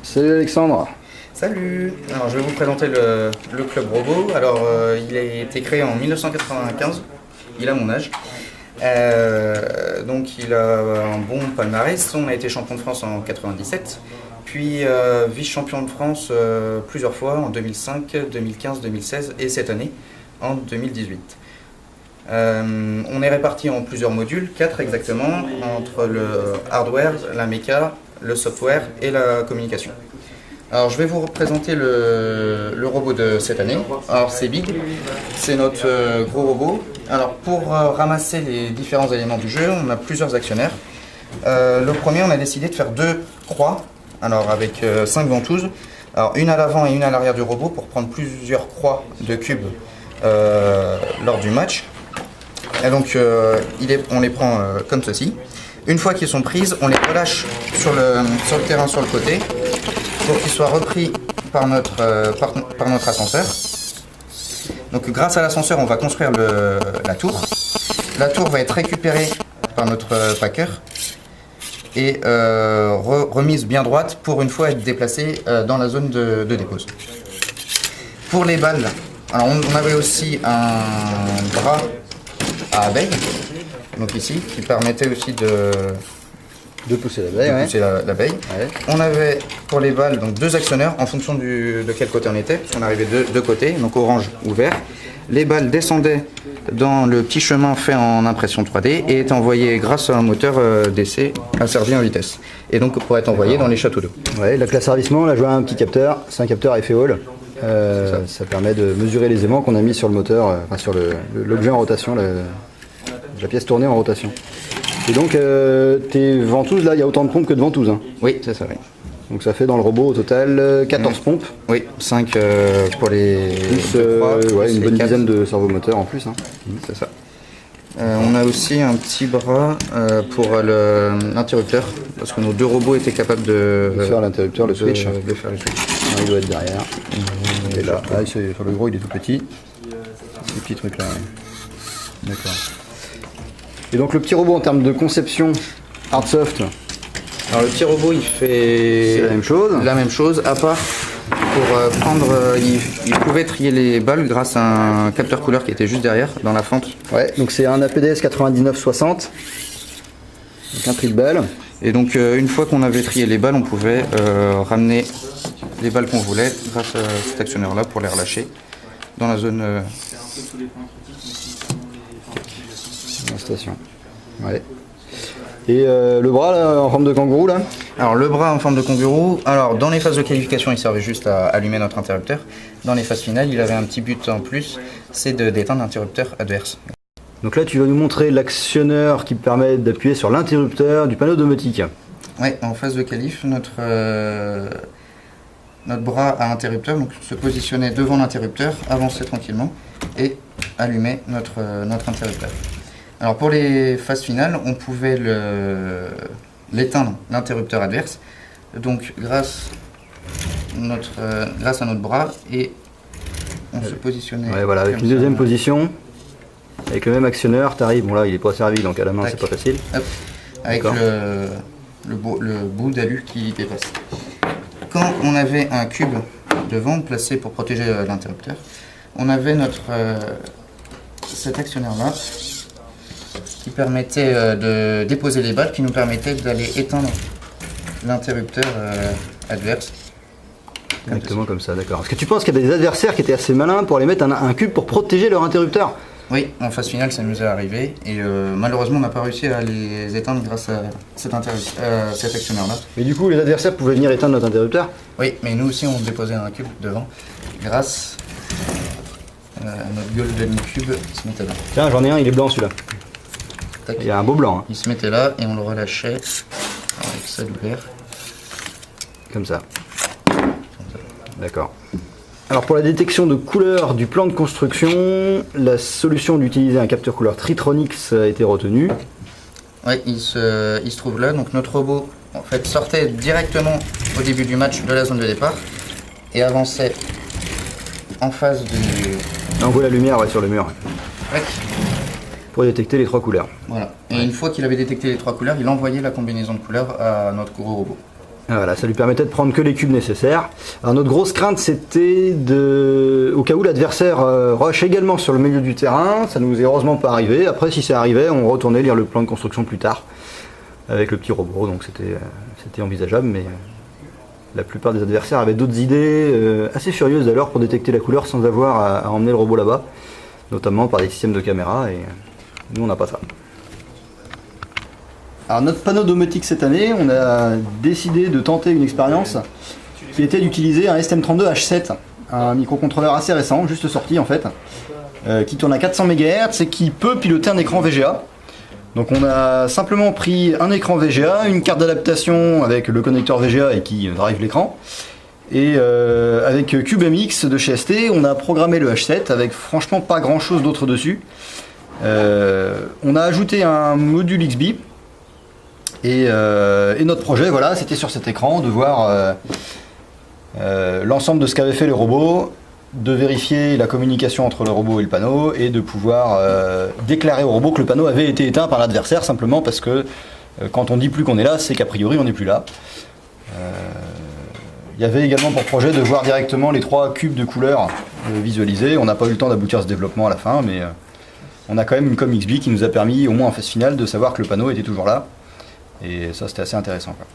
Salut Alexandre. Salut. Alors je vais vous présenter le Club Robot. Alors il a été créé en 1995, il a mon âge. Donc il a un bon palmarès, on a été champion de France en 97, puis vice-champion de France plusieurs fois en 2005, 2015, 2016 et cette année en 2018. On est répartis en plusieurs modules, 4 exactement, entre le hardware, la méca, le software et la communication. Alors je vais vous représenter le robot de cette année. Alors c'est Big, c'est notre gros robot. Alors pour ramasser les différents éléments du jeu, on a plusieurs actionnaires. Le premier, on a décidé de faire 2 croix, alors avec 5 ventouses. Alors une à l'avant et une à l'arrière du robot pour prendre plusieurs croix de cubes lors du match. Et donc on les prend comme ceci. Une fois qu'ils sont prises, on les relâche sur le terrain sur le côté pour qu'ils soient repris par notre ascenseur. Donc grâce à l'ascenseur, on va construire la tour. La tour va être récupérée par notre packer et remise bien droite pour une fois être déplacée dans la zone de dépose. Pour les balles, alors on avait aussi un bras à abeille, donc ici, qui permettait aussi de pousser l'abeille. Ouais. On avait pour les balles donc 2 actionneurs en fonction de quel côté on était, parce qu'on arrivait de 2 côtés, donc orange ou vert. Les balles descendaient dans le petit chemin fait en impression 3D et étaient envoyées grâce à un moteur d'essai asservi en vitesse. Et donc pour être envoyées dans les châteaux d'eau. Ouais, la classe servicement, là je vois un petit capteur, c'est un capteur effet Hall. Ça permet de mesurer les aimants qu'on a mis sur le moteur, enfin sur l'objet en rotation, la pièce tournée en rotation. Et donc tes ventouses, là il y a autant de pompes que de ventouses. Hein. Oui, c'est ça, oui. Donc ça fait dans le robot au total 14 pompes. Oui, 5 pour les... Plus une bonne dizaine de servomoteurs en plus. Hein. C'est ça. On a aussi un petit bras pour l'interrupteur, parce que nos 2 robots étaient capables de faire l'interrupteur, le switch. De faire le switch. Il doit être derrière. Et là, sur le gros il est tout petit. Ces petits trucs là. Ouais. D'accord. Et donc le petit robot en termes de conception hard-soft. Alors le petit robot il fait la même chose, à part pour prendre, il pouvait trier les balles grâce à un capteur couleur qui était juste derrière dans la fente. Ouais, donc c'est un APDS 9960, donc un tri de balles. Et donc une fois qu'on avait trié les balles, on pouvait ramener les balles qu'on voulait grâce à cet actionneur là pour les relâcher dans la zone la station. Ouais. Et le bras là, en forme de kangourou là? Alors le bras en forme de kangourou, alors dans les phases de qualification il servait juste à allumer notre interrupteur. Dans les phases finales il avait un petit but en plus, c'est d'éteindre l'interrupteur adverse. Donc là tu vas nous montrer l'actionneur qui permet d'appuyer sur l'interrupteur du panneau domotique. Oui, en phase de qualif, notre bras à interrupteur donc, se positionnait devant l'interrupteur, avançait tranquillement et allumait notre interrupteur. Alors pour les phases finales, on pouvait l'éteindre, l'interrupteur adverse, donc grâce à notre bras, et on se positionnait. Ouais, voilà, avec une deuxième position, avec le même actionneur, t'arrives, bon là il est pas servi donc à la main c'est pas facile. Hop, avec le bout d'alu qui dépasse. Quand on avait un cube devant placé pour protéger l'interrupteur, on avait cet actionneur là qui permettait de déposer les balles, qui nous permettait d'aller éteindre l'interrupteur adverse. Exactement comme ça, d'accord. Est-ce que tu penses qu'il y a des adversaires qui étaient assez malins pour aller mettre un cube pour protéger leur interrupteur? Oui, en phase finale ça nous est arrivé et malheureusement on n'a pas réussi à les éteindre grâce à cet actionneur là. Mais du coup les adversaires pouvaient venir éteindre notre interrupteur? Oui, mais nous aussi on déposait un cube devant grâce à notre Golden Cube qui se mettait là. Tiens, j'en ai un, il est blanc celui-là. Tac. Il y a un beau blanc. Hein. Il se mettait là et on le relâchait avec ça ouvert. Comme ça. D'accord. Alors pour la détection de couleur du plan de construction, la solution d'utiliser un capteur couleur Tritronix a été retenue. Oui, il se trouve là. Donc notre robot en fait sortait directement au début du match de la zone de départ et avançait en face du... On voit la lumière sur le mur. Ouais. Pour détecter les 3 couleurs. Voilà. Et une fois qu'il avait détecté les 3 couleurs, il envoyait la combinaison de couleurs à notre gros robot. Voilà, ça lui permettait de prendre que les cubes nécessaires. Alors notre grosse crainte c'était au cas où l'adversaire rush également sur le milieu du terrain, ça nous est heureusement pas arrivé. Après si ça arrivait, on retournait lire le plan de construction plus tard avec le petit robot, donc c'était envisageable, mais la plupart des adversaires avaient d'autres idées assez furieuses alors pour détecter la couleur sans avoir à emmener le robot là-bas, notamment par des systèmes de caméra, et nous on n'a pas ça. Alors notre panneau domotique cette année, on a décidé de tenter une expérience qui était d'utiliser un STM32H7, un microcontrôleur assez récent, juste sorti en fait, qui tourne à 400 MHz et qui peut piloter un écran VGA. Donc on a simplement pris un écran VGA, une carte d'adaptation avec le connecteur VGA et qui drive l'écran, et avec CubeMX de chez ST, on a programmé le H7 avec franchement pas grand chose d'autre dessus. On a ajouté un module XBee. Et notre projet, voilà, c'était sur cet écran de voir l'ensemble de ce qu'avait fait le robot, de vérifier la communication entre le robot et le panneau, et de pouvoir déclarer au robot que le panneau avait été éteint par l'adversaire, simplement parce que quand on dit plus qu'on est là, c'est qu'a priori on n'est plus là. Il y avait également pour projet de voir directement les 3 cubes de couleurs visualisés. On n'a pas eu le temps d'aboutir à ce développement à la fin, mais on a quand même une com XBee qui nous a permis, au moins en phase finale, de savoir que le panneau était toujours là. Et ça, c'était assez intéressant, quoi.